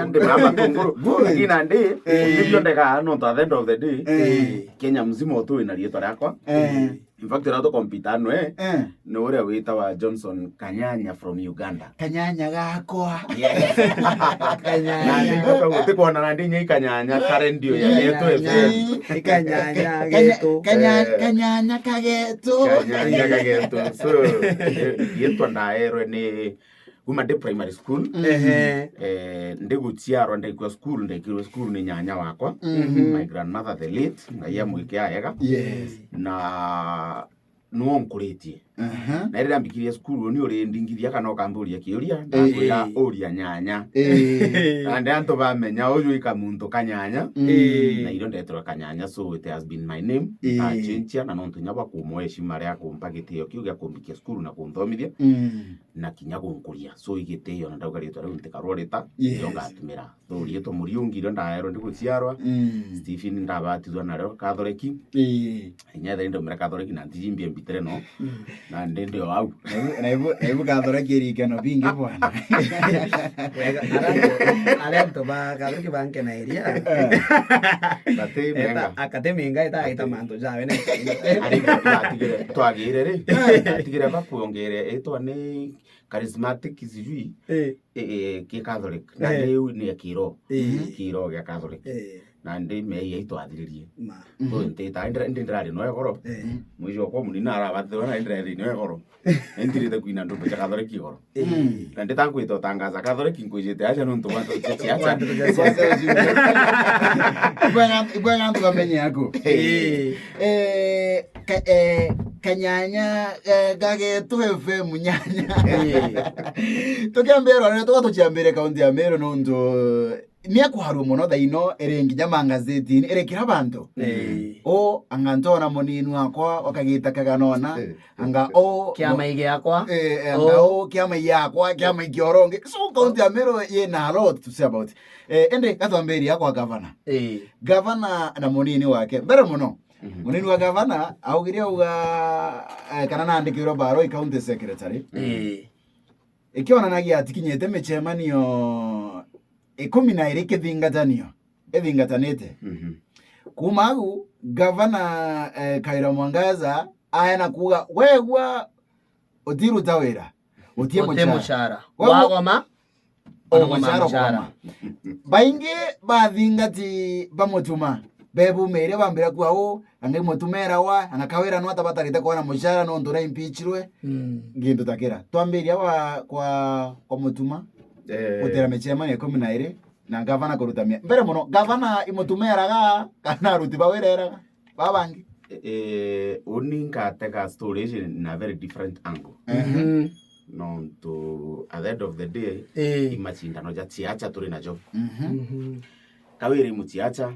nyande mama tunguru kina ndi ndio ndeka no at the end of the day Kenya mzima otu ina rietwa yakwa in fact rato kompita no no ore wita wa Johnson Kanyanya from Uganda Kanyanya gakwa Kanyanya uti kuona na ndi Kanyanya karendio ya yetu Kanyanya geto Kanyanya kageto so yetu ndaero ni kuma de primary school ndiguciarwa ndikwa school ni nyanya wakwa my grandmother the late na ya mwike ayega na no onkuretie na rira mbikirie school ni uri ndingithia kana okamburia kiuria ndakwira uria nyanya and anto bamenya uyu ikamuntu Kanyanya na iro ndetwa Kanyanya, so it has been my name change na nontu nyaba kumweshi maria kumpagitio kiuga kumbikia school na kunthomithia na kinya kunkuria so igiteo na ndauga ritwa riu ntikarorita yo ngatumira thuri to muriungire ndaero ndiguciarwa Stephen ndabatithwa na ro Catholic inya ndo mira Catholic na ndijimbie mbitere no na ndio au na ibu Catholic irikano bingi bwana Alento ba Catholic banke na iria akateminga ita manto jawe ne ari twagire ri atigire bakuongere etwa ni charismatic sijui ki Catholic na leo ni kiro gya Catholic na ndi me yaitwa athiririe ko ntita ndindirari no egoro mwijo kwa munina arabathwa na ndirari no egoro ndirite kuina ndo cha Catholic igoro na nditangu ito tangaza Catholic nkujite acha no ntubantu acha ibwana ndo bamenye yako Kanyanya gagetu FM nyanya tukiambero ne tuciambere kaunti ya Meru nondo ni akuharu muno thaino erengi nyamangazeti erekira bantu o angantona muninu akwa wakagita kaganona anga o kiama ige yakwa anga o kiama yakwa kiama igioronge so kaunti ya Meru ye na a lot to say about ende katwamberi yakwa governor na munini wake mbere muno munini wa governor augiria uga kana nandikirwo baro county secretary ikiona atikinyete michemanio 12 kithingatanio ethingatanite kumagu governor Kaira Mwangaza ayana kuga wegwa utiru tawira utie mushara wagoma mushara baingi bathingati bamutuma bebu mere bambira kwao ange mutumera wa angakawira no atabatarite kuona mushara no ndura impeachirwe ngindu takira twambiria kwa mutuma utera mechema ne 12 na governor kurutamia mbere muno governor imutumeraga kana ruti bawereraga babangi uninga teka storage in a very different angle no to at the end of the day imachindano ja tiacha turi najo kawiri mutiacha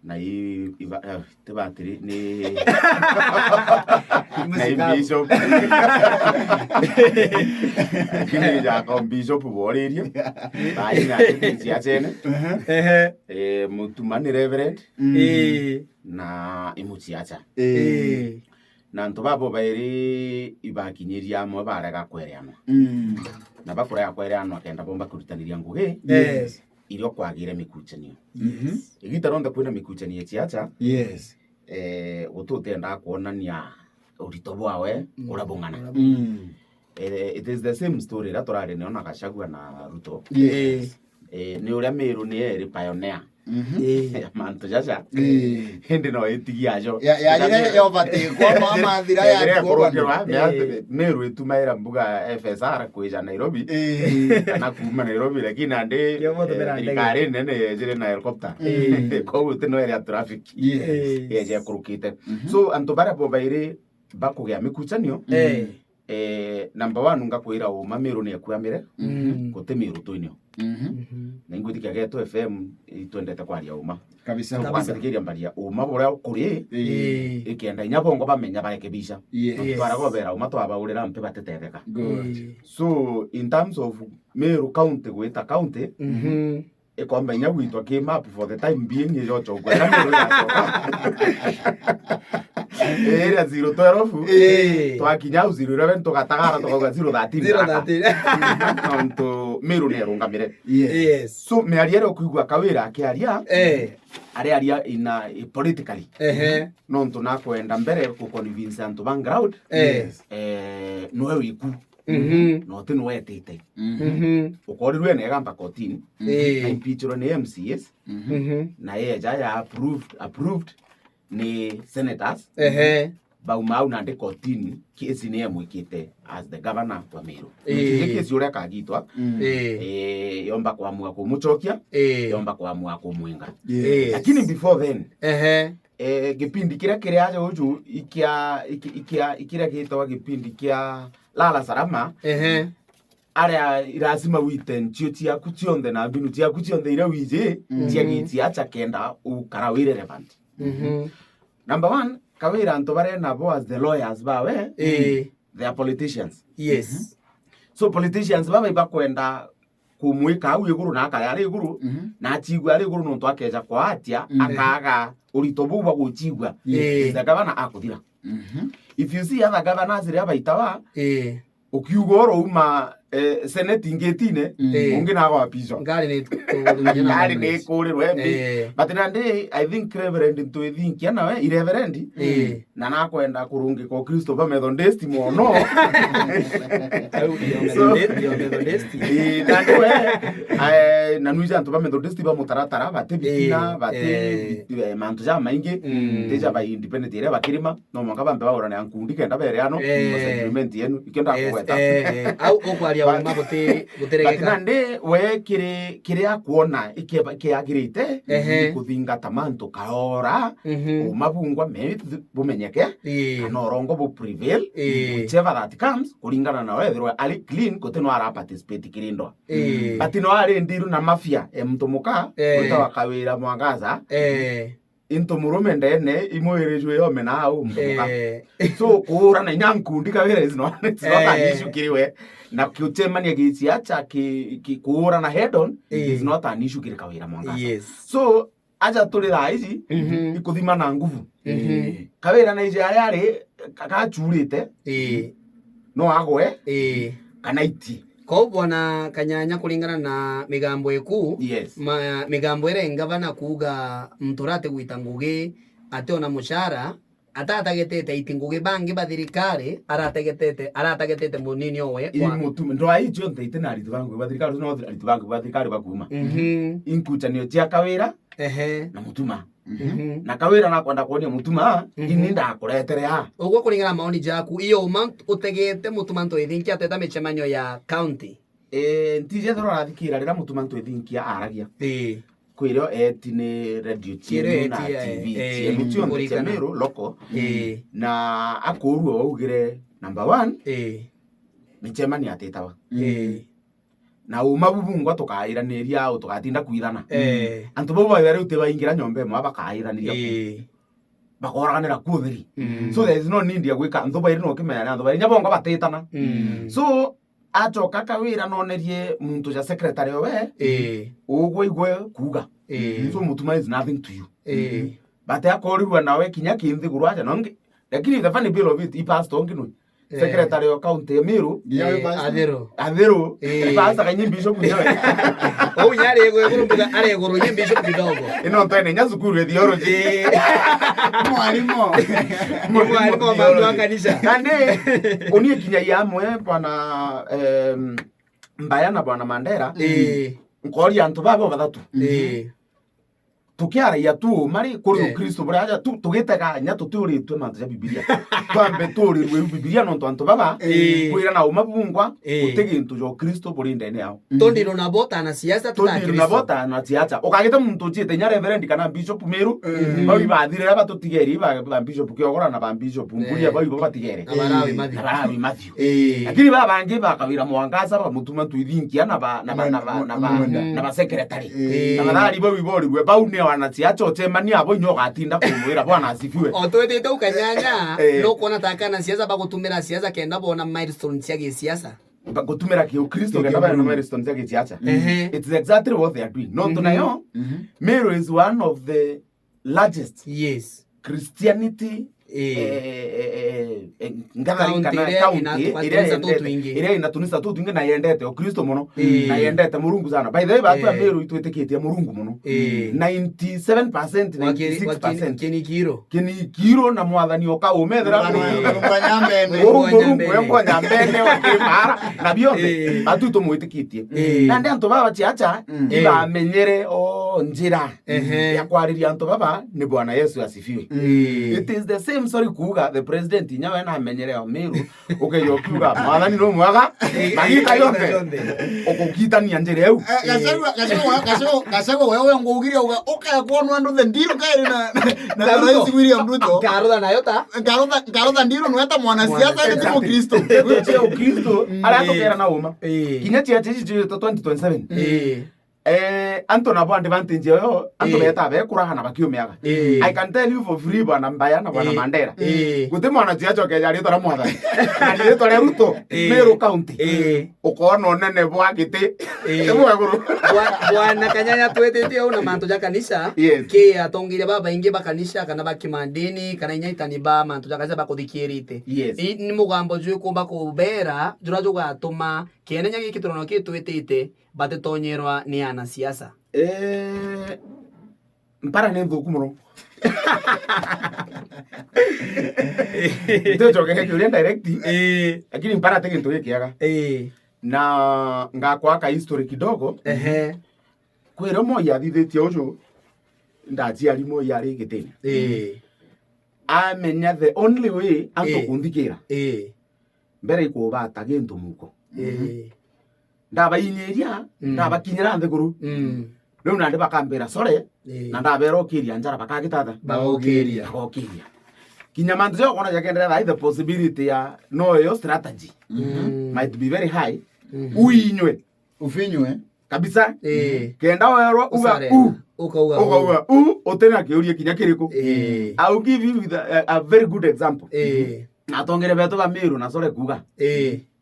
na tebatiri ni na bishop kini ja kon bishop borerio bai na tiacha ne mutumani reverend na imutiacha na ntobabo bairi ibakinyiria mo barega kwereano na bakura kwereano akenda bomba kurutaniria nguhe irio kwagire mikuchanio igita ronda kwina mikuchanio tiacha ututenda kuonania urito bwawe urabungana it is the same story that turari ne ona Gachagua na Ruto ni uria Meru ni eri pioneer manto jaja hindi no itigia jo ya yo bati kwa mama thira ya kwa Meru itumaira mbuga FSR kuja Nairobi na kuma Nairobi lakini ande ikare nene jire na helicopter kwa uti no area traffic je kurukite so antobara bobaire bakugya mikuchanio number 1 ngakwira uma Meru ne kwamire gutemiru twinio na ingwithika geto FM itwendete kwaria uma kabisa kwambiriria mbaria uma bora kuri ikienda nyabongo bamenya barekebisha twaragobera uma twabaurira mpe batetetheka so in terms of Meru county gwita county ikomenya gwitwa ki map for the time being yocho kwa Meru yacho Area 012 twakinya 011 tugatagara tukoga 013 nonto Meru nerungamire. Yes. So mearia kuigwa kawira akiaria aria ina politically nonto nakwenda mbere ku convince antu background noe wiku no tino wetete ukorirwe nega mpaka kotini na impeachment ni MCS na ya approved ni senators baumau na de kotini kesi ni amwikite as the governor wa Meru kesi ure kagitwa yomba kuamua kumuchokia yomba kuamua kumwenga lakini before then gipindi kiria aje uju ikia gitwa gipindi kia lala salama aria irazima witen chiotia kutionde na binu tia kutionde ira wije tia gitia cha kenda ukarawire relevant number 1 kawira anto bare na bo as the lawyers bawe they are politicians. Yes. So politicians baba ibakwenda kumwika au iguru na akaya ari iguru na chigwa ari iguru nonto akeja kwa atia akaga urito buba guchigwa the governor akuthira. If you see other governors ria baitawa ukiugoro uma senate ingetine ungi na wa pizo ngari ni kuri wewe but nande I think reverend into think yana we irreverend na nakwenda kurungi ko Christopher Methodist mono so Methodist nande we na nuija antu ba Methodist ba mutaratara bate bitina bate mantu ja maingi teja ba independent ire bakirima no mwanga bambe ba orane ankundi kenda bere ano settlement yenu ikenda kweta au okwaria uma guteregeka nande we kire akuona ikiagirite kuthinga mantu kaora umabungwa me bumenyeke kana orongo bu prevail whichever that comes kulingana na wewe ali clean koteno ara participate kirindo but no ari ndiru na mafia mtomuka utawakawira mwangaza into murume ndene imoerejwe yome na au mtomuka so kuura na nyankundi kawira is not an issue kiriwe na kiutemania gichiacha kuura na head on is not an issue kiri kawira mwangaza so aja tulira hizi ikuthima na nguvu kawira na ije yari kakachurite no agwe kana iti ko bwana Kanyanya kulingana na migambo eku migambo ere ngavana kuga mturate gwita ngugi ate ona mushara atatagetete itingugi bangi bathirikari aratagetete munini owe mutume ndo aicho nteite na aritu bangu bathirikari no aritu bangu bathirikari bakuma inkuchanio tia kawira na mutuma na kawira na kwenda kuonia mutuma ini ndakuretere ha ugo kulingana maoni jaku iyo mount utegete mutuma nto ithinkia ateta mechemanyo ya county ntije thora thikira rira mutuma nto ithinkia aragia kwiro etine radio chiro na TV chiro Meru loko na akoruo augire number 1 michemani atetawa na umabubungwa tukairaniria au tugatinda kuithana antu bobo bari utebaingira nyombe mwa bakairaniria bakoraganira kuthiri so there is no need ya gwika antu bari no kimenya antu bari nyabongo batetana so achoka kawira nonerie muntu ja secretary we ugwe igwe kuga so mutuma is nothing to you but akorirwa nawe kinya kinthi gurwaja nonge lakini the funny bill of it ipast ongino secretary wa county Meru adero ipasta kanyi bishop nyawe o nyari egwe gurumbuga are guru nyi bishop kidogo ino ntene nyazukuru ya theology mwalimu mandu akanisa kane onie kinya yamwe bwana mbaya na bwana Mandera nkori antu babo bathatu tukiara ya tu mari kuri Kristo buraja tu tugitega nya tuturitwe mantu ya Biblia twambe turirwe Biblia no antu baba kwira na umabungwa utege into jo Kristo burinde ene yao tondiro na bota na siasa tondiro na bota na siasa ukagita muntu chite nya reverend kana bishop Meru bawi bathire aba tutigeri ba bishop kiogora na ba bishop nguria bawi batigere abarawi Matthew lakini baba bangi bakawira mwangaza ba mutuma tuithinkia na ba secretary na badali bawi borirwe baune wanasiacha otemani abo nyoga atinda kumwira bwana asifiwe otwetete ukanyanya no kuona takana siasa bagutumira siasa kenda bona milestone cia gisiasa bagutumira ki Kristo kenda bana milestone cia gisiasa it's exactly what they are doing no tunayo Meru is one of the largest Christianity ngathari kana county iria inatunisa tu twingi na yendete o Kristo muno na yendete Murungu sana. By the way batu ya Meru itwitikitie Murungu muno 97% 96% kini na mwathani oka umethera Murungu nyambene okimara na bionde batu tumwitikitie na ndi antu baba chiacha ibamenyere o njira ya kwariria antu baba ni Bwana Yesu asifiwe. It is the same story kuga the president nyawe na amenyere o Meru ukeyokuga mwathani no mwaga magita yonde okukita ni njira eu gasego wewe ngugire uga ukakwonwa ndo the ndiro kairi na Rais William Ruto karoda nayo ta karoda ndiro nweta mwana siasa ni Kristo Kristo ala tokera na uma kinya tia 2027 anto na bwande advantage yo anto beta be kuraha na bakiumiaga I can tell you for free bwana mbaya na bwana Mandera gute mwana tia ke yari tora mwatha na ni tora Ruto Meru county ukona nene bwagite ebwaguru bwana kanyanya twetete una manto ja kanisa ke atongire baba inge bakanisha kana bakimandini kana inyaitani ba manto ja kanisa bakuthikirite ni mugambo jwe kumba kubera jura juga atuma kene nyagi kiturono kitwetete batetonyerwa ni ana siasa mpara ne nthuku muno ndojo keke kuri direct lakini mpara tege ntoye kiaga na ngakwa ka history kidogo kwero moya thithitie uju ndaji arimo yari gitini amenya the only way anto kunthikira mbere ikubata gintu muko ndabainyeria ndabakinyira nthiguru riu nandi bakambira sore na ndabera okiria njara bakagitata bagokiria kinya manzi okona yakenderera the possibility ya no yo strategy might be very high uinywe ufinywe kabisa kenda werwa uga otena kiurie kinya kiriko I'll give you a very good example natongere beto ba Meru na sore kuga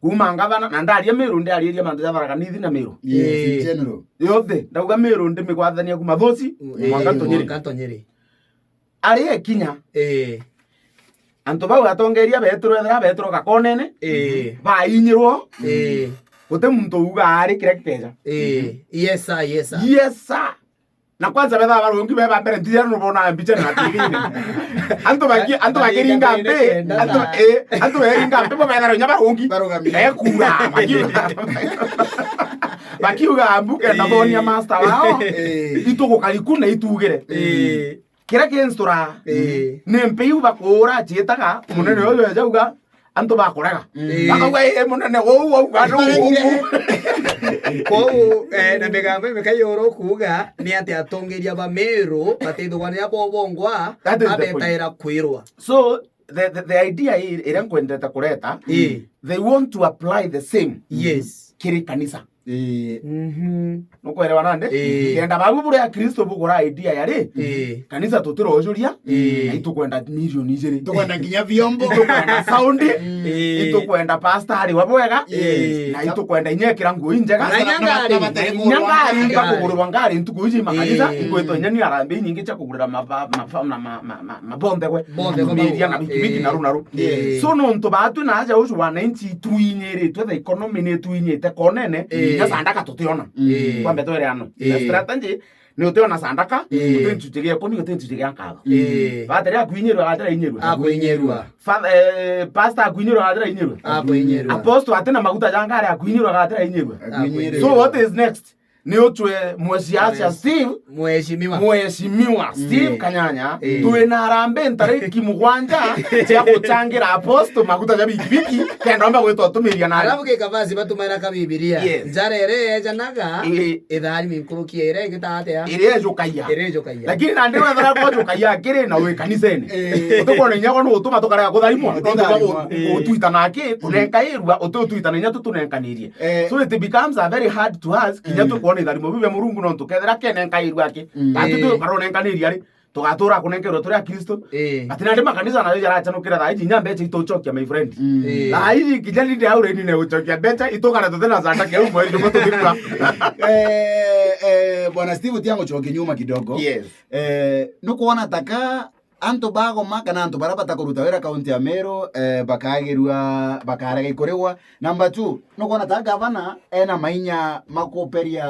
kuma ngavana na ndaria Meru ndiariria mandu ya Tharaka-Nithi na Meru general yothe ndauga Meru ndimigwathania kuma thoci mwanga tonyeri ari kinya antu bau atongeria betro gakonene bainyirwo gute muntu uga ari kirekteja yes sir na kwanza betha barungi beba mbere ndia no bona mbiche na tigine antu bakiringa mbe antu beringa mbe bo betha nya barungi kura bakiuga ambuke na bonia master wao itugo kalikuna itugire kira kenstora nempe uba kora chetaga munene oyo yauga antu bakoraga bakauga munene wo gano ko na migambo mekayoro kuga ni ati atongeria ba Meru batithugania bobongwa abetaira kwirwa. So the idea ira kwendeta kureta they want to apply the same kiri kanisa no kwere nande kenda babu ya Kristo bugura idea yari kanisa tutiro ojuria itukwenda milioni igiri tukwenda nginya vyombo tukwenda sound itukwenda pastor ari wabwega na itukwenda inyekira nguo injega nyangari ngakugurwa ngari ntukuji makanisa ingweto nyani arambe nyingi cha kugurira mabonde we media na bikibiki na runaru so no nto batu na aja uju wananchi tuinyere to the economy ne tuinyete konene ya sandaka tutiona kwa mbeto ere ano strategy ni utiona sandaka utenchuchiria komi utenchuchiria kaga bateri akuinyerwa atera inyerwa pastor akuinyerwa atera inyerwa apostle atena maguta jangare akuinyerwa atera inyerwa so what is next ni otwe mwesiacha Steve mweshimiwa Steve Kanyanya tuena arambe ntariki mugwanja cia guchangira apostle maguta ja bikibiki kenda omba gwetwa tumiria na arabu ke kabazi batumara ka bibilia njarere janaga ithari minkuruki ere gitate ya ire jukaya lakini na ndio thara kwa jukaya kire na we kanisene utukona nyako no utuma tukara kutharimwa utuita nake kunenkairwa utuita nya tutunenkanirie so it becomes a very hard to us kinya tukona tharimo bibe Murungu no tukethera kenenkairwa ake tatu karonenkaniri ari tugatura kunenkerwa turi a Kristo atina ndi makanisa na yara chanukira tha iji nyambe che itochokia my friend na iji kijani ndi aure ni ne uchokia becha itokana tutena zanda ke umwe ndio tutikura bwana Steve tiango choke nyuma kidogo nukuona taka anto bagoma kana anto barabata kuruta wera kaunti ya Meru bakagirwa bakarega ikorewa. Number 2 no kona ta governor ena mainya makoperia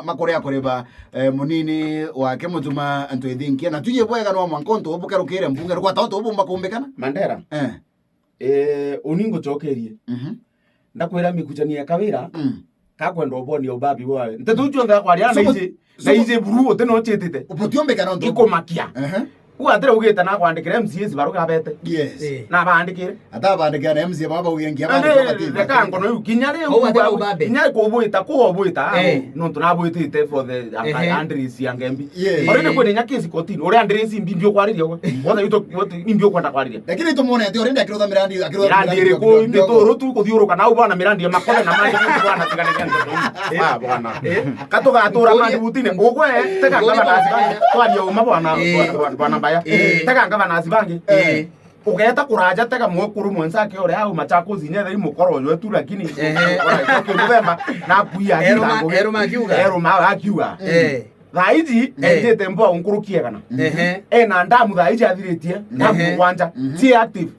makorea koreba munini wake Mutuma anto ethinkia na tuye bwega no mwankonto obuka rukire mbunge rwa tato obumba kumbekana Mandera uningo chokerie ndakwira mikuchania kawira kakwenda oboni obabi wawe ntetucho nda kwaria na ize buru oteno chetete ubotiombekana ndo ikomakia Ugatire ugita na kwandikira MCAs baruga bete. Yes. Na bandikire. Ata bandikira na MCA baba uyengia bandi property. Reka ngono yu kinyare ubabe. Kinyare ko buita ko buita. No tuna buita for the Andres yangembi. Ore ko nya kesi kotini. Ore Andres mbibyo kwariria ko. Wona yuto mbibyo kwanda kwariria. Lakini tumone ati ore ndakiro tha mirandi mirandi ko ndito rotu ko thiuro kana ubana mirandi makole na manje ko bwana tigane kende. Bwana. Kato ga tura mandi butine. Ogwe teka ngaba na twari yo mabwana bwana Tega ngava na zibangi ugeta kuraja tega mwekuru mwenzake ore au machako zinyethe mukoro wetu lakini ora kibemba na kuia eroma akiuga Thaiji endete mboa unkurukie kana na ndamu thaiji athiritie ndamu kwanja ti active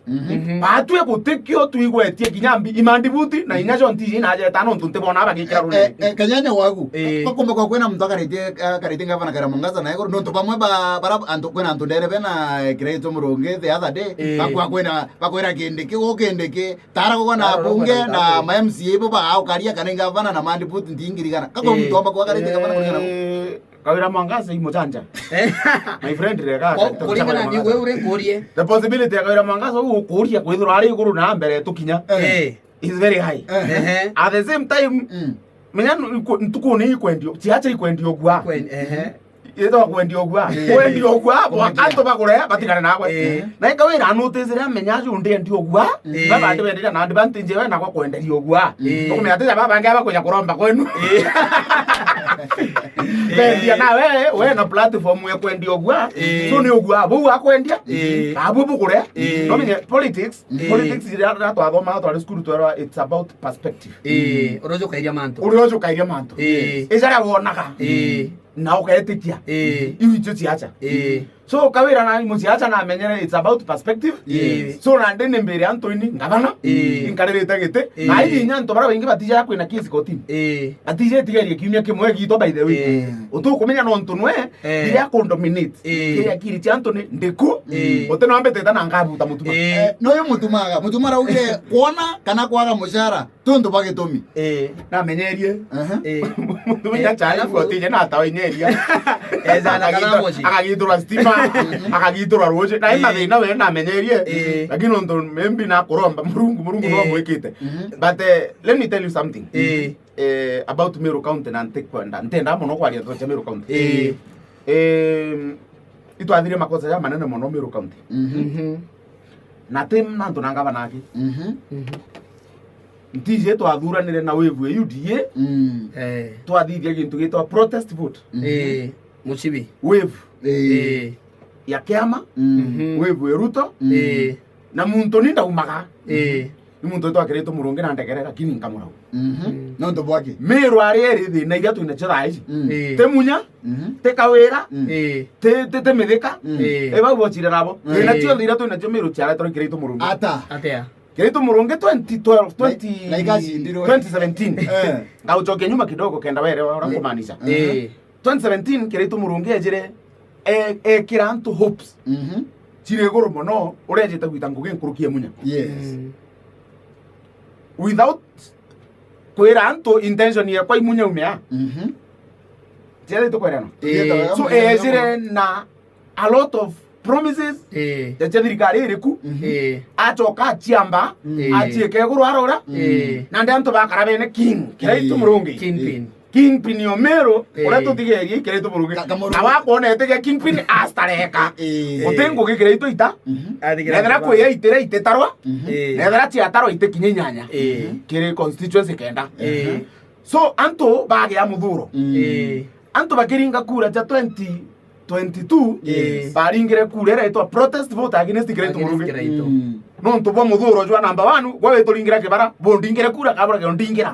batwe gutikio tuigwetie kinyambi imandibuti na inyacho ntiji na aje tano ntunte bona abagikira rune kanyanya wagu bakomba kwa kwena mtu akarite ngava na Karamangaza na ego ndo pamwe bara antu kwena antu ndere bena kireto muronge the other day bakwa kwena bakwera kendeke okendeke tara kwa na bunge na ma MCA bo ba au karia kana ngava na mandibuti ndingirikana kako mtu amba kwa karite ngava na Kawira Mangaza imo chanja. My friend rega. Kulingana ni wewe ure ngorie. The possibility ya Kawira Mangaza ukuria kwithiro ari iguru na mbere tukinya is very high. At the same time menya ntukune ikwendio. Tiacha ikwendio gwa. Ito kwendio gwa. Kwendio gwa anto bagure batigane nawe. Na Kawira anotezera menya junde ndio gwa. Baba ndibendera na advantage we na kwa kwenderio gwa. Tukumenya ati baba ngaba kunya kuromba kwenu. Bendia na we na platform ya kwendia ogwa so ni ogwa bu akwendia abu bugure no menye politics ira twathoma twa school twera it's about perspective urojo kairia manto ejara wonaga na uketikia iwicho tiacha so Kawira na musiacha na menyere it's about perspective so na ndene mbere Anthony ngabana inkarerete gete na ithi nyanto bara wingi batija kwina kisi kotini atije tigerie kiumia kimwe gito by the way utukumenya no ntunwe ira condominate kire kiri ti Anthony ndiku uteno ambete tana ngabuta mutuma no yo mutumara ugire kuona kana kwaga mushara tundu bagitomi na menyerie mutumenya chai kotije na tawenyeria ezana kana moshi akagitura stima akagitura roje na ima thina we na menyerie lakini ndo membi na kuromba murungu no mwekite but let me tell you something about Meru County na ntekwenda ntenda muno kwaria twa Meru County itwathire makosa ya manene muno Meru County na tim na ndo nangaba naki ntije twathuranire na wevu UDA twathithia gintu gitwa protest vote Muchibi wevu ya kiama wevu Ruto na muntu ninda umaga ni muntu twakireto murungi na ndekere lakini nkamurau no ndo bwaki Meru ari eri thina iria twina chira ici te munya te Kawira te mithika eba bochire nabo na tio thira twina cio Meru chiara twakireto murungi atia kireto murungi 2017 na uchoke nyuma kidogo kenda were urakumaanisha 2017 kireto murungi ejire kirantu hopes chire goro mono urejete gwita ngugi nkurukie munya without kwira anto intention ya kwa imunya umea jere to kwera no so ejire na a lot of promises ya thirikari iriku achoka chiamba achieke goro arora na ndanto bakara bene king kiraito murungi Kingpin yo Meru ora tutigerie kireto murungi na wakona etege Kingpin astareka utengo gikireto ita nethera kuya itira itetarwa nethera chiatarwa ite kinyenyanya kire constituency kenda so anto bage ya muthuro anto bakiringa kura cha 2022 baringire kura era itwa protest vote against kireto murungi no ntubwa muthuro jwa number 1 gwa wituringira kibara bondingire kura kabura ke ndingira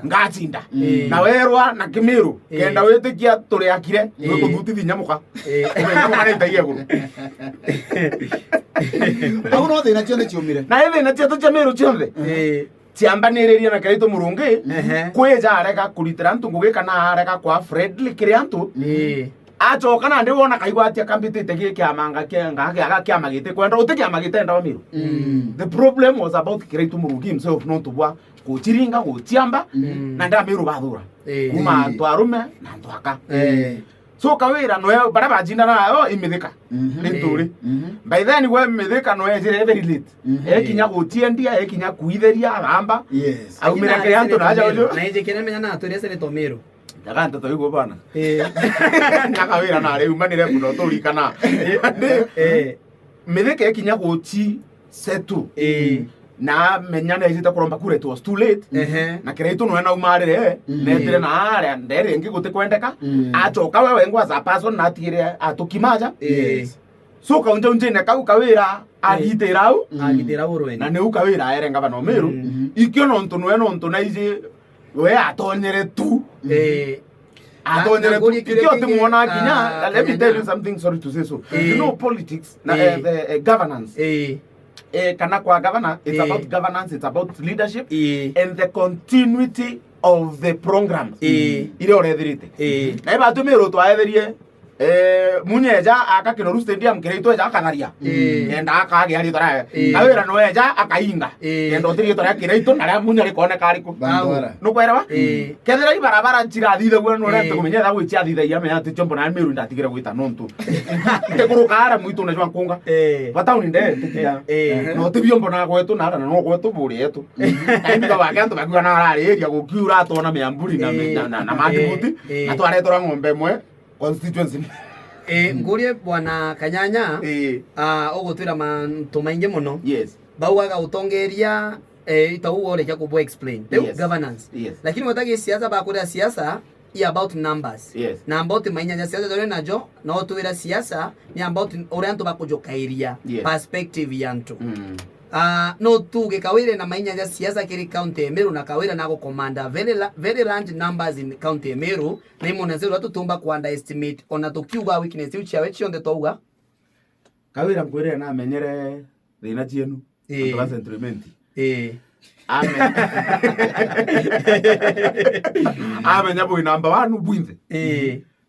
ngachinda na werwa na Kimiru kenda witikia turi akire guthuti nyamuka nyamuka ni tagia guru au no thina cionde ciumire na thina cio Kimiru cionde ciambaniriria na Kiraito Murungi kwija areka kuritira ntungugi kana areka kwa friendly kiriantu acoka na ndi wona kaigwa atia kambitite gi kiamanga kianga kiamagite kwenda utikia magite ndo Miru. The problem was about Kiraito Murungi himself not bwa kuchiringa gutiamba na nda Miru bathura kuma antu arume na antu aka so kawira no bara bajinda na imithika nituri by then we imithika no ejire very late ekinya gutiendia ekinya kuitheria amba au mira kiriantu na aja ujo na ije kene menya na aturi ese to Miru daga ntoto yugo bana nakawira na riu manire muno turi kana mithika ekinya guti setu na menya na ijita kuromba kure it was too late na Kiraito no na umarire netire na aria ndere ngi gute kwendeka acoka wewe ngwa za person na tire atukimaja so kaunja unje na kawira agitira urweni na ne ukawira erenga bano Miru ikyo no ntu na ije we atonyere tu atonyere tu ikyo timuona kinya. Let me tell you something, sorry to say so, you know politics na the governance kana kwa governor, it's about governance, it's about leadership and the continuity of the program ile orethirite na iba Miru twaetherie munyeja akakino stadium Kiraito ja kangaria enda akage ari tora awira no eja akainga endo tiri tora Kiraito na munya rikone kariku no kwera kethira ibarabara njira thithe gwe no rete kumenya tha gwitia thithe ya me ati chombo na Miru ndatigire gwita nontu ndekuruka ara mwitu na jwankunga batauni nde tikia no tibiombo na gwetu na no gwetu buri yetu aindiga wakantu bakuwa na arari area gukiura atona meamburi na madibuti atware tora ng'ombe mwe constituency ngurie bwana Kanyanya ogutwira mantu maingi muno bauaga utongeria itau orekia kubwa explain governance lakini watagi siasa bakuria siasa is about numbers na about mainyanya siasa dore najo no tuwira siasa ni about orianto bakujokairia perspective yantu no tuge kawire na mainyanya siasa kiri county Meru na kawire na go commander very large numbers in county Meru na imona zero watu tumba ku underestimate ona tukiuga weakness uchi awe chionde touga kawire mkwire na menyere thina chienu atoka sentiment amenya boy number 1 bwinthe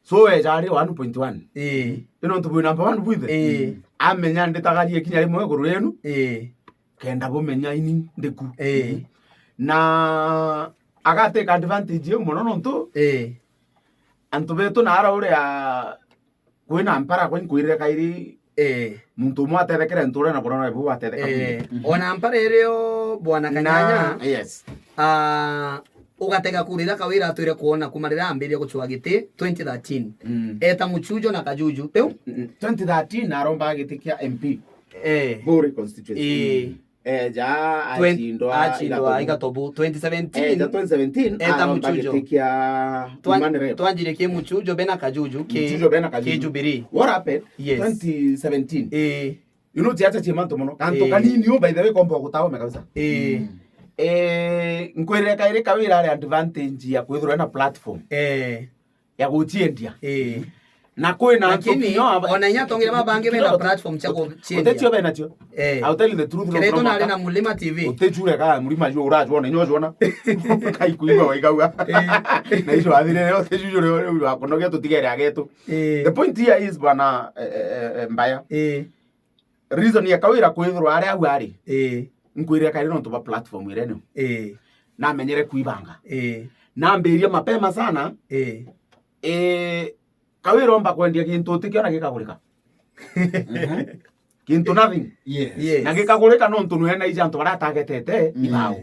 so ejari 1.1 ino ntu boy number 1 bwinthe amenya nditagarie kinya rimwe guru yenu kenda bomenya ini ndeku na agate advantage muno nontu antu betu na ara uria kwina ampara kwinkwirire kairi muntu mwaterekera ntura na korona ibu watereka ona ampara irio bwana Kanyanya ugatega kurira kawira atwire kuona kumarira ambiria guchwa giti 2013 eta muchujo na kajuju teu 2013 aromba giti kia MP Bore constituency ja achindwa igatobu 2017 eta muchujo kia twanjire ke muchujo bena kajuju ke Jubilee. What happened 2017 you know tiacha chimanto mono kanto kanini yo by the way kombo gutawo me kabisa nkwirire kaire kawira ari advantage ya kwithura na platform ya gutiendia na kwina lakini ona nya tongera mabange bena platform cha gutiendia utetio bena tio I'll tell you the truth Kiraito na na Mulima TV utechure ka Mulima yo urajona nyojona kai kuiba waigawa na iso athire leo utechure uri wakonogia tutigere agetu. The point here is bana mbaya reason ya kawira kwithura ari agu ari nkwirire kaire no tuba platform irene na menyere kuibanga na mbiria mapema sana kawira omba kwendia kintu tikiona gikagurika kintu nothing na gikagurika no ntu nuhena ija ntu baratargetete ibao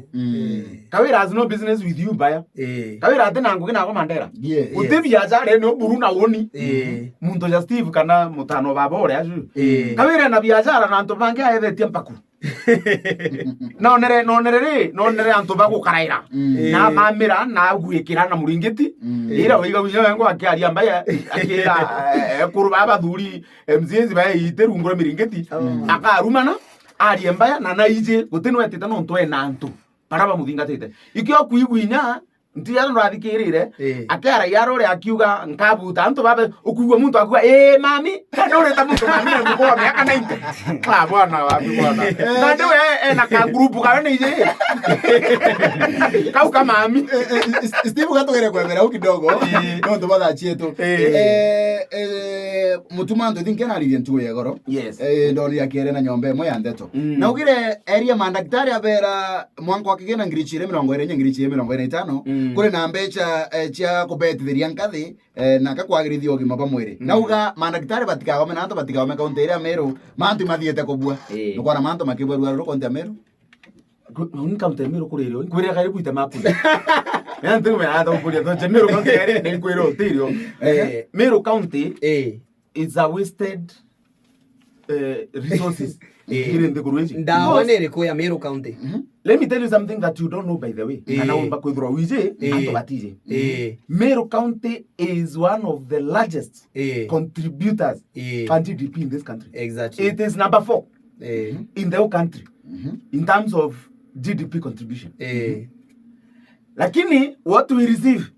kawira has no business with you baya kawira atina ngugi na go mandera utibia jare no buru na woni muntu ja Steve kana mutano baba ore azu kawira na biashara na ntu bange aethetie mpaku nonere antu bagukaraira na mamira na gwikira na muringiti ira wiga winya wengo akiaria mbaya akira kuruba bathuri MCs bae iterungura miringiti akarumana ari mbaya na naije gutinu etete no ntwe nantu paraba muthingatite ikyo kuiguinya ntia ndo athikirire akara yaro ri akiuga nkabuta antu babe ukugwa muntu akugwa mami no reta muntu mami na mko miaka 90 bwana wapi bwana na ndio na ka group ka ni je kau kama mami Steve gatogere kwemera ukidogo no ndo bada chieto mutuma ndo thinkena ali ntu yegoro ndo ya kere na nyombe mo ya ndeto na ugire area mandaktari abera mwanko akigena ngirichire 20 ngirichire 25 kuri na mbecha cia kubetithiria nkathi na kakwagirithio gima pa mwiri nauga mandagitari batikagome na antu batikagome kaunti ira Meru mantu mathiete kubua nukora mantu makibwerua ro kaunti ya Meru ni kaunti ya Meru kuririo kwire kari kuita mapu yantu me ata kuria to Meru kaunti ere ni kwiro tirio Meru county is a wasted resources here in the Kurueji. Ndawa nere ko ya Meru County. Let me tell you something that you don't know by the way. Ana umba kwithro wije anto batije. Meru County is one of the largest contributors to GDP in this country. Exactly. It is number 4 in the whole country in terms of GDP contribution. Lakini what we receive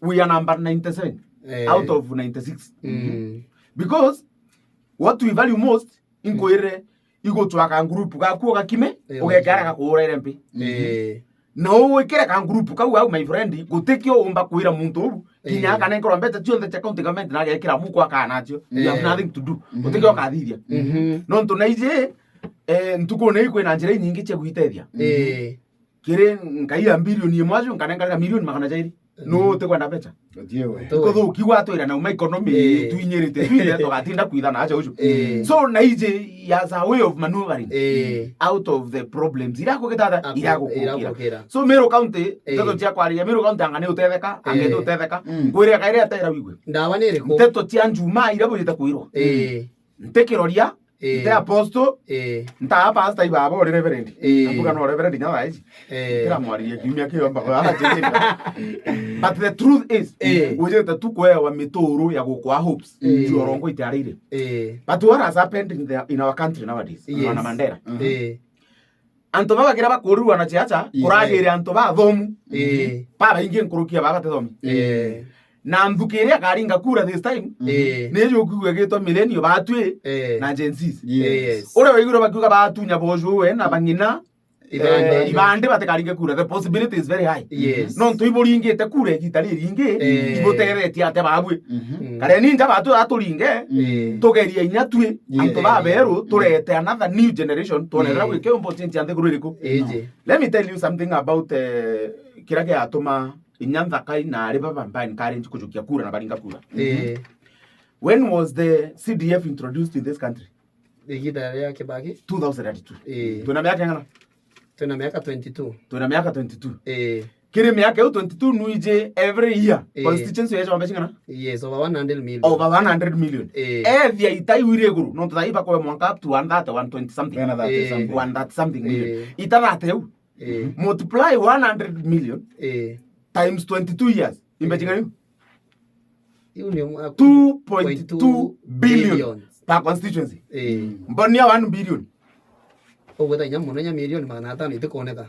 we are number 97 out of 96. Because what we value most inkoire igo twaka group ka kuoga kime ugekara ka kuura MP no wekera ka group ka au my friend gutekio umba kuira muntu kinya kana nkoro mbete tionde cha county government na gekira muko aka nacho you have nothing to do gutekio ka thiria no ntu naije ntuko nei kwina njira nyingi cia guitethia kire ngai bilioni imwajo kana ngara milioni magana jairi no te kwenda becha diewe ko kiwa twira na uma economy tuinyerite twire to gatinda kuithana acha ucu so naije as a way of maneuvering out of the problems ira ko getata ira gukira so Meru County teto cia kwaria Meru County angane utetheka angeto utetheka kwire kaire atera wigwe ndawa nere ko teto cia njuma ira bujita kuirwo ntekiroria the apostle nta pastor ibaba ore reverend ambuka no reverend nyawa ici kira mwaririe kiumia kiomba kwa but the truth is wejeta tukwewa mituru ya gukwa hopes jorongo itarire but what has happened in our country nowadays na Mandera anto baba kira bakurua na chiacha kuragire anto ba thomu baba ingi nkurukia baba te thomi na mthukire akaringa kura this time ne jokuwe gito millennium batwe na agencies ore waiguro bakuga batunya bojo we na bangina ibande batekaringa kura the possibility is very high no ntoibori ingite kura gitari ringe iboteretie ate babwe kare ninja batu aturinge togeria inyatwe anto baberu turete another new generation tonera gwike important ante kururiko let me tell you something about kirage atoma inyanza kai na ariba vampine current kujukia kura na baringa kura when was the CDF introduced in this country digida ya Kibaki 2002 tuna miaka ngana tuna miaka 22 tuna miaka 22 kile miaka 22 nuije every year constituency yetu ambashingana yes over 100 million over 100 million vya itaiwire guru no tutaiba kwa mwaka up to 120 something 130 something million itabate multiply 100 million times 22 years imbajinga hiyo ni 2.2 billion per constituency mbonia 1 billion ogweta nyamu na milioni magana 5 itikoneka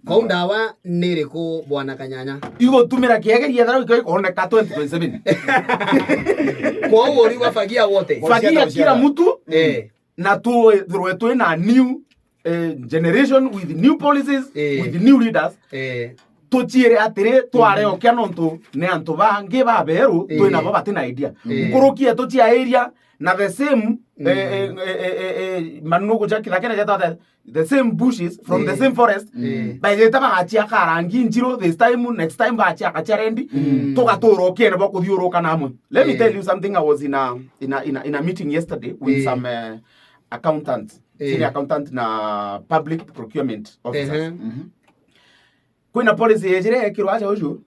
kwa ndawa niriko bwana Kanyanya igo tumira kiege yethara iko ikoneka 2027 kwa uri wafagia wote fagia kila mtu na tu na new generation with new policies with new leaders tochiere atire tware okia nonto ne anto bange baberu twina baba tina idea ukurukia tochia area na the same manugo jakira kena jata the same bushes from the same forest by the time achia karangi njiro this time next time achia kacharendi toka torokia ne bakuthiuruka namwe. Let me tell you something. I was in a meeting yesterday with some accountants, senior accountant na public procurement officers. Kuna policy yejire kirwacha uju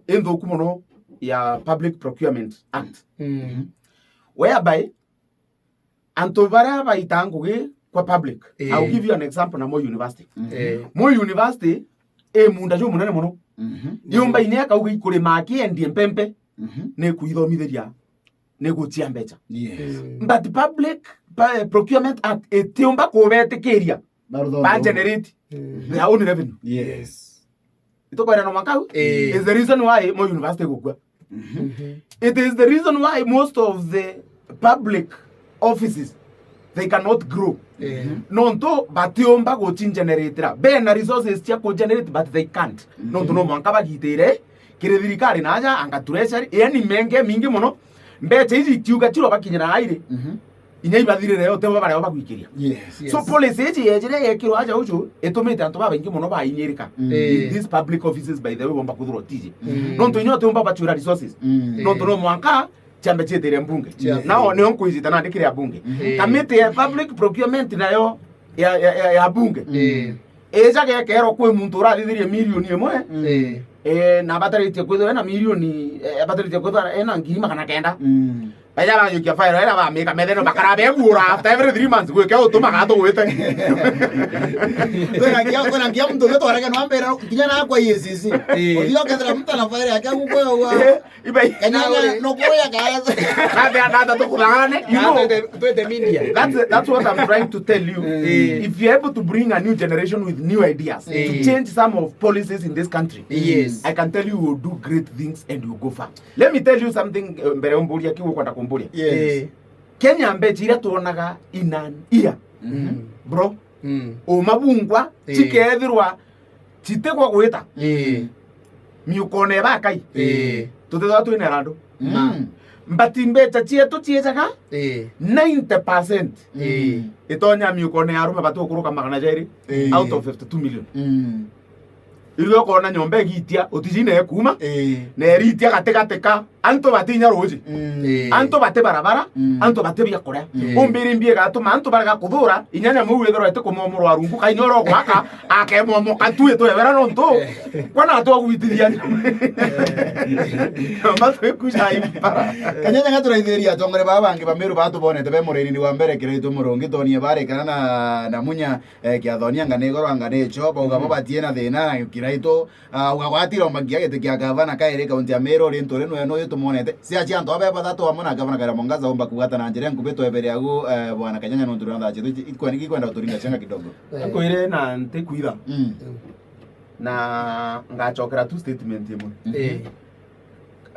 endo kumono ya Public Procurement Act whereby antovara baitanguge kwa public. I'll give you an example na Moi University. Moi University munda jo munene muno yomba ine akauge ikure maki endi empempe ne kuithomitheria negotia mbeca. Yes. But Public Procurement Act etiomba kubetekeria ba generate their own revenue. Yes. Ito kwa no makau is the reason why mo university gukua. It is the reason why most of the public offices they cannot grow. Nonto batiomba go generate bena resources tia ko generate but they can't. Nonto no mwanka bagitire kire thirikari naja anga treasury yani menge mingi muno mbeche izi tiuga tiro bakinyira aire. Inya ibathire reo te baba reo bagwikiria. Yes. So policy eji ejire yekiro aja uju etomete antu baba ingi muno ba inyerika. These public offices by the way bomba kuthuro tije. Nonto inyo te bomba chura resources. Nonto no mwanka chambe chetere mbunge. Nao ne onko izita na ndikire abunge. Kamite ya public procurement nayo ya bunge. Eja ke kero kwe muntu rathithirie milioni emwe. Na batarite kwithwe na milioni batarite kwithwa ena ngiri magana kenda. Baya ba yukia fire era ba meka medeno bakarabe gura after every 3 months gwe kyo tuma gato wete. Kuna ngia mtu wetu warega no ambera kijana kwa yesisi. Odio kadra mtu na fire yake kuko wa. Ibai Kanyanya no koya kaya. Nada to kulane. You know the media. That's what I'm trying to tell you. If you're able to bring a new generation with new ideas to change some of policies in this country. Yes. I can tell you will do great things and you will go far. Let me tell you something mbere omburia kiwo kwenda kumburia. Yes. Kenya mbeji ira tuonaga inan iya. Bro. O mabungwa chikethirwa chitegwa gwita. Miukone bakai. Tutethwa twine rando. Mbati mbecha chietu chiejaga 90% itonya miukone arume batukuruka magana jairi out of 52 million. Iriyo kona nyombe gitia otijine ekuma na eritia gategateka anto batinya roji anto bate barabara anto bate bya kore ombere mbie gato manto baraga kuthura inyanya mu wethero ete kumomoro arungu kainoro gwaka akemomo katu eto ebera nonto kwana ato gwitiria mato ekuja impara Kanyanya gaturaithiria tongore babange bameru batu bonete be mureni wa mbere kiretu murongi tonie bare kana na munya kiathonia ngane goro ngane choba ugabo batie na thina kiraito ugagwatira mangia gete kia gavana kaire kaunti ya Meru rento reno no yetu monete sia chianto abe batatu amona gavana kaira mongaza omba kugata na njere ngubeto ebere yagu bwana Kanyanya no turanda chetu ikwani kwenda uturinga chenga kidogo koire na ntekuira na ngachokera tu statement imwe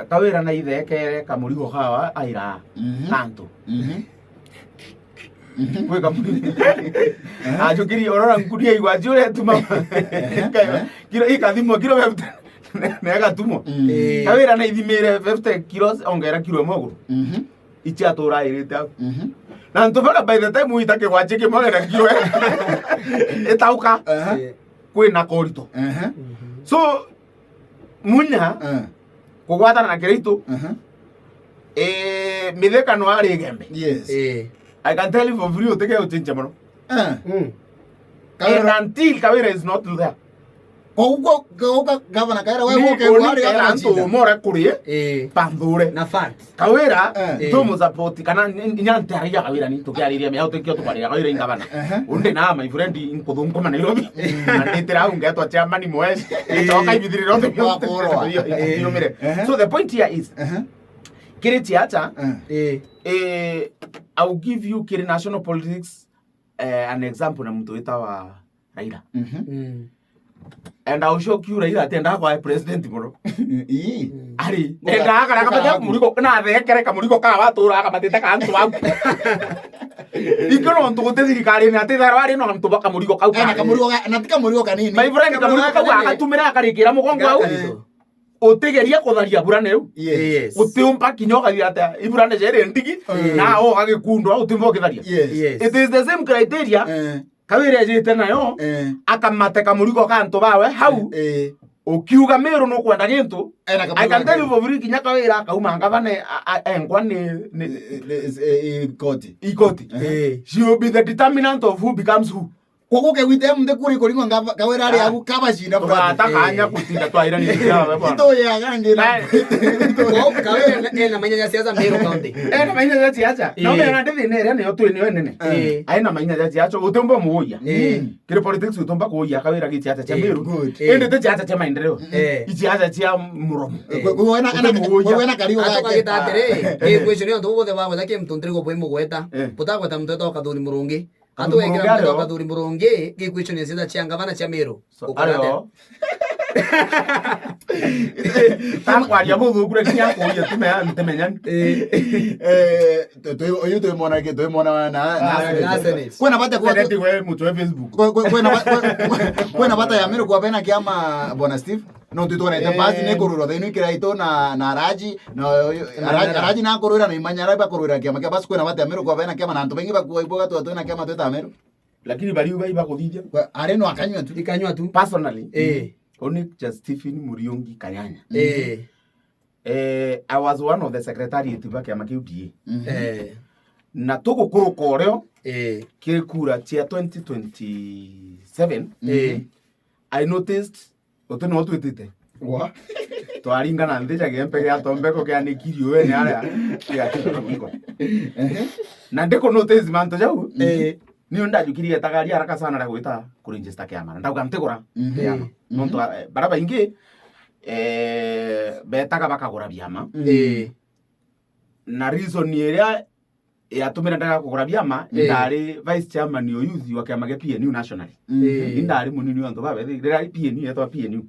kawira na ithekere kamurigo hawa aira kanto kwe kamuri ajukiri orora nkudia igwajure tuma kilo ikathimo kilo nega tumo kawira na ithimire 50 kilos ongera kilo moguru ichi atura irite na ntobaka by the time uitake gwachike magana kilo etauka kwe na korito so munya kugwatana na kirito mitheka no ari gembe. Yes. I can tell you for free uteke uchinje mono until Kawira is not there. Kouko gavana Kaira wewe ke wari anto mora kurie pandure na fact Kawira tomo support kana nyante ariya Kawira ni to kyariria me auto kyo to kwari Kawira ingavana unde na my friend in kodonko mana Nairobi na ndetera unge to chama ni mwezi itoka ibidiri rote yo mire. So the point here is kireti acha I will give you kiri national politics an example na mtu wetawa Raila. And I'll show you Raila atenda kwa president moro. Ari enda akara kapata kumuriko na thekere kamuriko ka batura akamatete ka antu wangu. Ikono ntu thirikari ni atithara wari no ntu baka muriko kau na kamuriko na tika muriko kanini. My friend kamuriko kau akatumira akarikira mugongo au. Otegeria kutharia burane ru. Yes. Utiumpa kinyoka diata iburane jere ndigi na o agikundwa utimbo kitharia. Yes. It is the same criteria. Kawira jite nayo akamate kamuriko kanto bawe hau ukiuga Meru no kwenda gintu I can tell you for free kinya Kawira akauma ngavane engwa ni ikoti she will be the determinant of who becomes who. Koko ke wite mde kuri kuri ngwa Kawira ari agu kabashinda bra ta kanya kutinda twaira ni ya bwana ito ya gange na ena mainya siasa Meru County. Ena mainya siasa. No me na ndithi nere ne otu ni wenene. Aina mainya siasa utumba muoya. Kire politics utumba kuoya kawira gi siasa cha Meru. Ende te siasa cha maendeleo. Siasa cha muromo. Kuona karigo yake. Atugagitatere. Ke question yo tubo de bawe dake mtontrigo poimo gweta. Puta gweta mtoto kathuri murungi. Atu ekira mtoto kathuri murungi ke question ya siasa cha ngavana cha Meru. Ayo. Takwaria muthungure kinya kuya tumenyan oyo twimona ke twimona na Senate kwena bata kwa Senate we mutu wa Facebook kwena bata ya Meru kwa bena kiama Bwana Steve no tutona ite basi ne koruro thinu ikira ito na Raji na korura na imanyara ba korura kiama kia basi kwena bata ya Meru kwa bena kiama na antu bengi bakuwa iboga tu atona kiama tweta Meru lakini bali uba kuthithia are no akanywa tu personally Only just Stephen Muriungi Kanyanya. I was one of the secretariat back at UDA. Na tuko kuru koreo kile kura chia 2027 I noticed oteno watu etete. Wa To aringa na ndeja gempe ya tombeko ke anikirio we ne ara ya kiko. Na ndeko notice manto jau. Ni onda jukiria tagari haraka sana la gwita ku register kiama ndauga mtegura kiama nonto baraba ingi betaga bakagura biama na reason ni area yatumira ndaga kugura biama ndari vice chairman yo youth wa kiama ge PNU national ndari munini wanto babe ndari PNU yeto PNU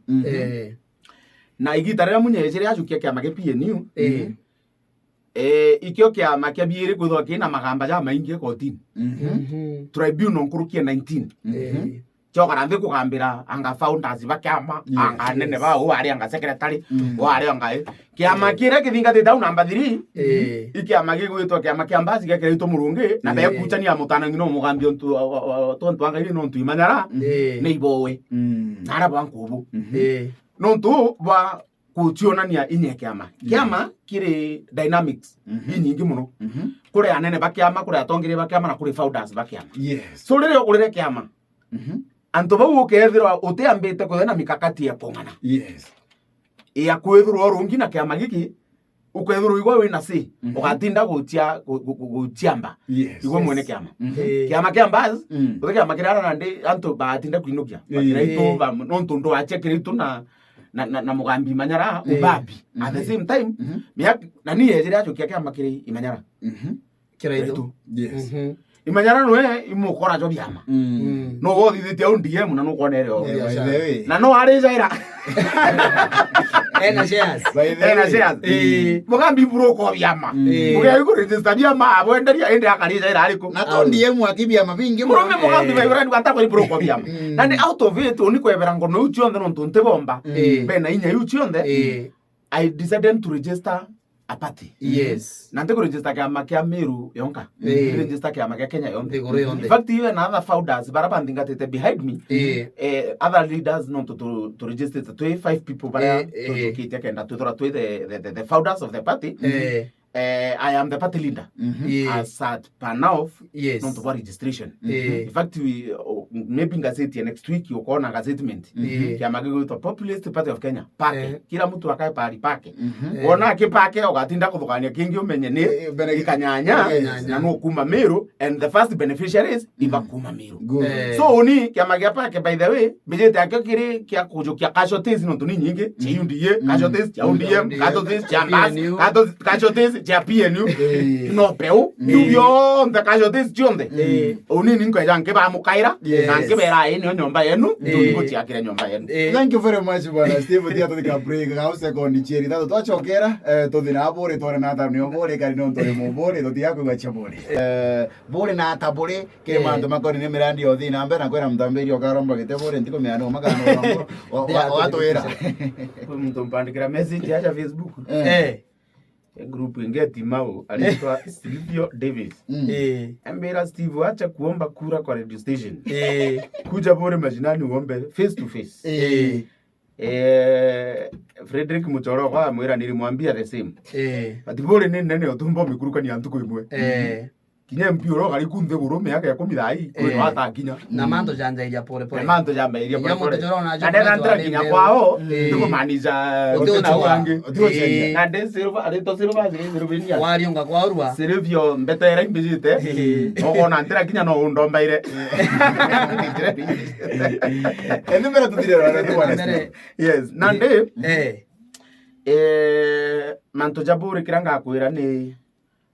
na igitare munyejere ajukia kiama ge PNU ikyo kiama kia biire kwithwa kina magamba ja maingi kotini tribunal nkurukia 19 chokara ndi kugambira anga founders ba kiama anga nene ba o ari anga secretary o ari anga kiama kire kithinga te down number 3 ikiama gigwitwa kiama kia mbasi kia kirito murungi na be kuchania mutana ngino mugambi ontu tontu anga ino ontu imanyara ne ibowe nara bankubu nontu ba kutionania inye kiama kire dynamics nyingi muno kure anene ba kiama kure atongire ba kiama na kure founders ba kiama so rire urire kiama anto bau ukethirwa utiambite kuthena mikakati ya pongana ya kwethirwa rungi na kiama giki ukethirwa igwa wina si ugatinda gutiamba igwa mwene kiama kiambaz kiama kirara na ndi anto batinda kuinukia bakiraito ba nonto ndo achekirito na mugambi manyara ubabi at the same time nani yejere acho kia makiri imanyara kiraito imanyara noe imukora jo biama no go thithite on DM na no konere na no ari jaira ena shares mugambi bro ko biama mugai ko register biama abwenderia ende akari jaira ariko na to DM akibia mabingi bro me mugambi baibra ni kwata ko bro ko biama and out of it oni ko ebera ngono uchi on the non tonte bomba be na inya uchi on the I decided to register a party. Yes. Nante ko register kiama kia Meru yonka. Register kiama kia Kenya yonka. In fact, even other founders baraba ndinga tete behind me. Other leaders not to register to 25 people bara to kite kenda to the founders of the party. I am the party leader. As at Panauf, not about registration. In fact, we maybe gazette next week you call a gazettement. Kiama go to Populist Party of Kenya. Pake. Kila mtu akae pali pake. Ona kipake ogatinda kudukania kingi umenye ni ikanyanya na no kuma Meru and the first beneficiaries ibakuma Meru. So oni kiama pake by the way bijete akokiri kia kujo kia casualties no tuni nyingi chiundiye casualties chaundiye casualties chambas casualties cha PNU no peu yubyo nda casualties chonde oni ninko yanke ba mukaira nanke bera ene nyomba yenu ndiko chiakira nyomba yenu. Thank you very much Bwana Steve tia to break ga second cheri tato twachokera tuthina bore twore na tano bore kari no tore mo bore to tia kwa chabore bore na tabore ke mando makoni ne mirandi othi na mbera kwera mtambiri okaromba gite bore ndiko meano magano watu era kwa mtu mpandikira message acha Facebook group ingeti mao alitwa Silvio Davis ambera Steve acha kuomba kura kwa radio station kuja bore majinani uombe face to face Frederick Muchoro kwa mwera nilimwambia the same ati bore nene otumbo mikuruka ni antuko imwe kinya mpiro kali kunde gurume yake 10 thai kuri wata kinya na manto janja iria pole pole manto jamba iria pole pole ande na ndra kinya kwao ndiko maniza na wangi na de silva ari to silva zirubenia warionga kwa urwa silvio mbetera imbijite ogona ndra kinya no ndombaire enumera tutire yes nande manto jaburi kiranga akwira ni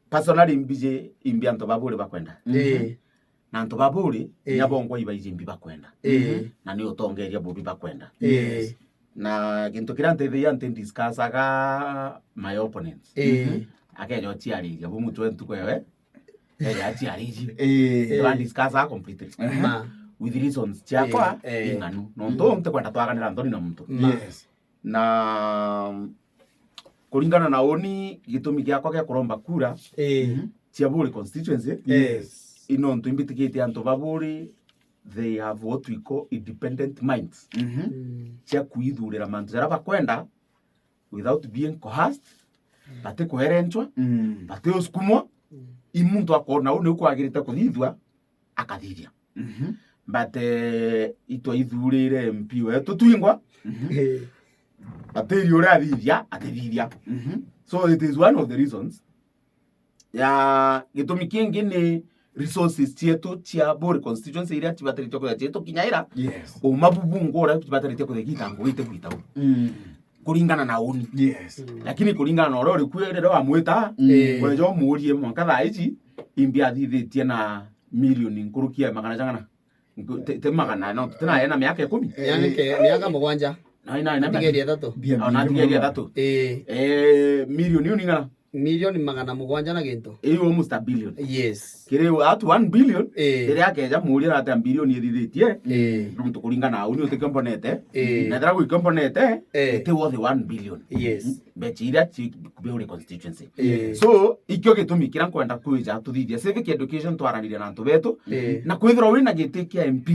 personally mbije imbi anto baburi bakwenda na anto baburi nyabongo ibaije imbi bakwenda na ni utongeria bobi bakwenda na kintu kirante the ante discuss aga my opponents akejo tiari ya bumu 20 kwewe ya tiari to discuss completely with reasons chakwa inganu no ndo mtekwenda twaganira ndoni na muntu yes na kulingana na oni gitumi giakwa gya kuromba kura cia Buri constituency yes ino ntu imbitikite antu baburi they have what we call independent minds cia kuithurira mantu jara bakwenda without being coerced bate kuherenchwa bate uskumwa imuntu akona une ukwagirite kuthithwa akathithia bate ito ithurire MP wetu twingwa ateri ora thithia atithithia so it is one of the reasons ya gitumi kingi ni resources tietu cia Buri constituency iria tibatarite kwa tietu kinyaira yes o mabubungo ora tibatarite kwa gitango wite kwita kulingana na uni yes lakini kulingana na ora rikwirira wa mwita kwejo murie mwaka thaici imbia thithitie na milioni nkurukia magana jangana te magana no tena yana miaka 10 yani ke miaka 7 na tigeria tatu ona tigeria tatu milioni uningana milioni 700 na gintu almost a billion yes kire at 1 billion ire akeja muri ata billion ithithitie muntu kulingana na uni utekomponete na dra gukomponete te worth 1 billion yes bechira chi Buri constituency so ikyo gitumi kira kwenda kuija tuthithia civic education twaranire na antu betu na kwithira wina gitikia MP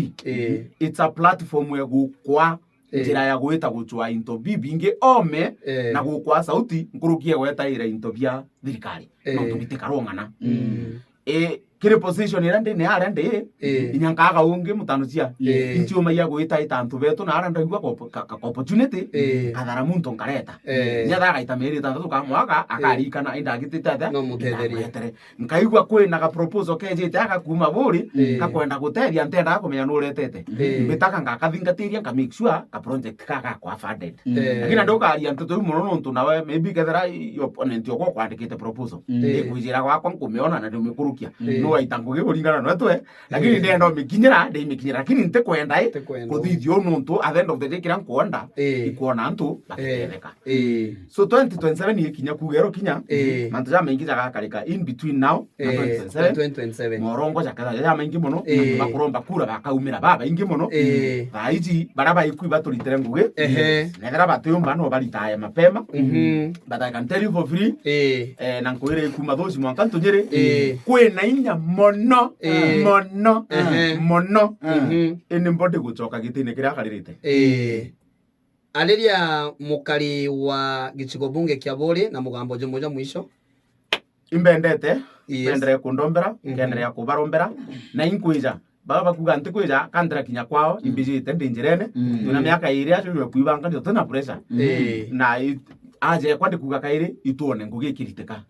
it's a platform ya gukwa njira ya gwita guchwa into bibinge ome na gukwa sauti nkurukie gweta ira into bia thirikari no tubitika rongana kire position ira ndi ne ara ndi inyankaga ungi mutano cia inchi umaiya gwita itantu betu na ara ndagwa opportunity kathara muntu nkareta nyathaga itamiri tantu kamwaka akarikana indagititete no mutetherie nkaigwa kwina ga proposal kejete aka kuma Buri kakwenda guteria ntenda kumenya nuretete mbitaka ngakathingatiria nka make sure ka project kaka kwa funded lakini ndokaria ntutu muno ntu nawe maybe kethera opponent yoko kwandikite proposal ikwijira gwakwa nkumiona na ndimikurukia no aitangu gikuringana no twe lakini ndendo mikinyira lakini nte kwenda kuthithio nuntu at the end of the day kira nkwenda ikuona ntu bakitereka so 2027 ikinya kugero kinya mantu ja maingi jaga karika in between now na 2027 morongo jakatha ja maingi muno bakuromba kura bakaumira baba ingi muno baiji baraba ikui baturitere ngugi nethera batiyumba no baritaye mapema but I can tell you for free na nkwire ikuma thoci mwanka ntunyire kwina inya mono ene mbode gucoka gitine kiria karirite aliria mukari wa gicigo bunge kia Buri na mugambo jomoja mwisho imbendete mbendere kundombera kenere kubarombera na inkwija baba bakuga ntikwija kandira kinya kwao imbijite ndinjirene tuna miaka iria cyo kuibanga ndio tuna pressure na aje kwandi kuga kaire ituone ngugi kiritika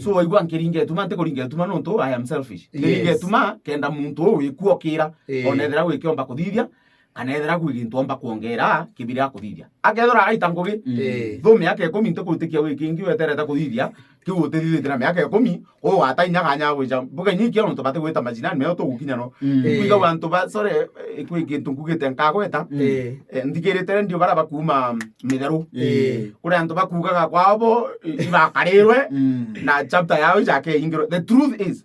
so waigwa nkiringe tuma ntikuringe tuma nonto I am selfish ngiringe tuma kenda muntu wikuokira onethera wikiomba kuthithia kana ethera gwigintomba kuongera kibira kuthithia akethora aita ngugi thumi yake 10 ntikutikia wikingi wetereta kuthithia kiutirithite na miaka 10 o watainya ganya gwija buga nyiki ono tobate gweta majinani meyo to gukinya no kuiga wantu ba sore ikwikintu ngugite nkagweta ndigirite ndio bara bakuma mitheru kuri antu bakugaga kwabo ibakarirwe na chapter yao jake ingiro the truth is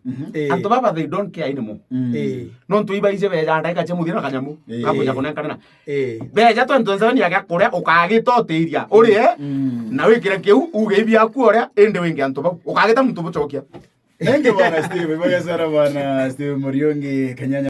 antu baba they don't care anymore no ntu ibaije beja ndaika chemuthina kanyamu kakuja kunenkana beja to ntonzani yake kuria ukagitotiria uri na wikire kiu ugeibia kuoria ende wingi antu ba ukagita muntu bucokia Thank you bwana Steve, bwana Steve Muriungi Kanyanya.